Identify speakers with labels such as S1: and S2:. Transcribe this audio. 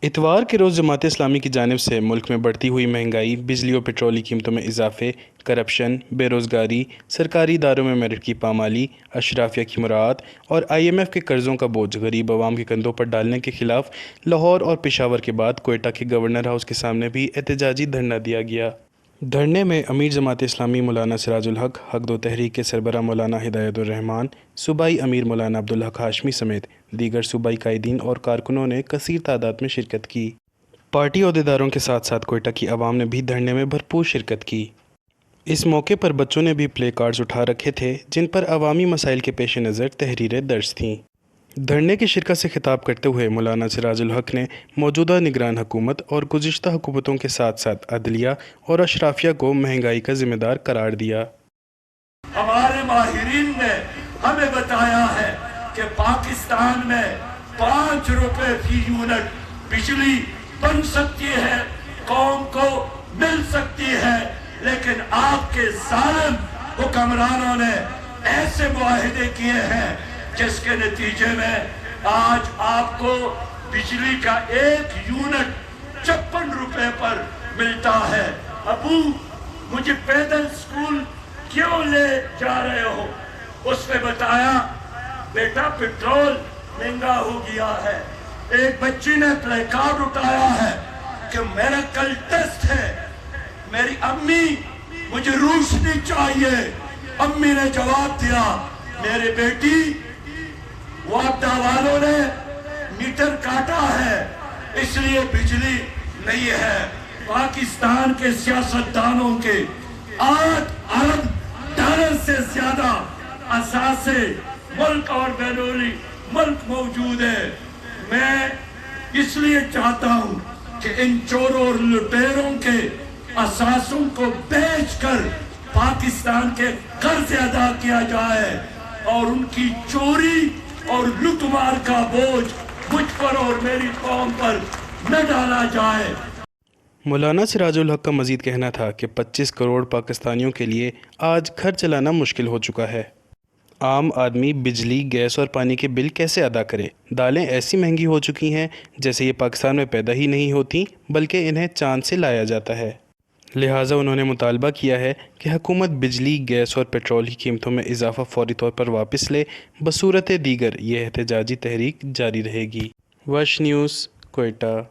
S1: اتوار کے روز جماعت اسلامی کی جانب سے ملک میں بڑھتی ہوئی مہنگائی، بجلی اور پٹرول کی قیمتوں میں اضافے، کرپشن، بے روزگاری، سرکاری اداروں میں میرٹ کی پامالی، اشرافیہ کی مراعات اور IMF کے قرضوں کا بوجھ غریب عوام کے کندھوں پر ڈالنے کے خلاف لاہور اور پشاور کے بعد کوئٹہ کے گورنر ہاؤس کے سامنے بھی احتجاجی دھرنا دیا گیا۔ دھرنے میں امیر جماعت اسلامی مولانا سراج الحق، حق دو تحریک کے سربراہ مولانا ہدایت الرحمان، صوبائی امیر مولانا عبدالحق ہاشمی سمیت دیگر صوبائی قائدین اور کارکنوں نے کثیر تعداد میں شرکت کی۔ پارٹی عہدیداروں کے ساتھ ساتھ کوئٹہ کی عوام نے بھی دھرنے میں بھرپور شرکت کی۔ اس موقع پر بچوں نے بھی پلے کارڈز اٹھا رکھے تھے جن پر عوامی مسائل کے پیش نظر تحریریں درج تھیں۔ دھرنے کی شرکت سے خطاب کرتے ہوئے مولانا سراج الحق نے موجودہ نگران حکومت اور گزشتہ حکومتوں کے ساتھ ساتھ عدلیہ اور اشرافیہ کو مہنگائی کا ذمہ دار قرار دیا۔
S2: ہمارے ماہرین نے ہمیں بتایا ہے کہ پاکستان میں 5 روپے فی یونٹ بجلی بن سکتی ہے، قوم کو مل سکتی ہے، لیکن آپ کے ظالم حکمرانوں نے ایسے معاہدے کیے ہیں جس کے نتیجے میں آج آپ کو بجلی کا 1 یونٹ 56 روپے پر ملتا ہے۔ ابو مجھے پیدل سکول کیوں لے جا رہے ہو؟ اس نے بتایا بیٹا پٹرول مہنگا ہو گیا ہے۔ ایک بچی نے پلے کارڈ اٹھایا ہے کہ میرا کل ٹیسٹ ہے، میری امی مجھے روشنی چاہیے۔ امی نے جواب دیا میرے بیٹی وابدہ والوں نے میٹر کاٹا ہے اس لیے بجلی نہیں ہے۔ پاکستان کے سیاستدانوں کے 8 ارب ڈالر سے زیادہ اثاثے ملک اور بیرونی ملک موجود ہے۔ میں اس لیے چاہتا ہوں کہ ان چوروں اور لٹیروں کے اثاثوں کو بیچ کر پاکستان کے قرض ادا کیا جائے اور ان کی چوری اور لوٹ مار کا بوجھ مجھ پر اور میری قوم پر نہ ڈالا جائے۔
S1: مولانا سراج الحق کا مزید کہنا تھا کہ 25 کروڑ پاکستانیوں کے لیے آج گھر چلانا مشکل ہو چکا ہے۔ عام آدمی بجلی، گیس اور پانی کے بل کیسے ادا کرے؟ دالیں ایسی مہنگی ہو چکی ہیں جیسے یہ پاکستان میں پیدا ہی نہیں ہوتی بلکہ انہیں چاند سے لایا جاتا ہے۔ لہٰذا انہوں نے مطالبہ کیا ہے کہ حکومت بجلی، گیس اور پیٹرول کی قیمتوں میں اضافہ فوری طور پر واپس لے، بصورت دیگر یہ احتجاجی تحریک جاری رہے گی۔ وش نیوز، کوئٹہ۔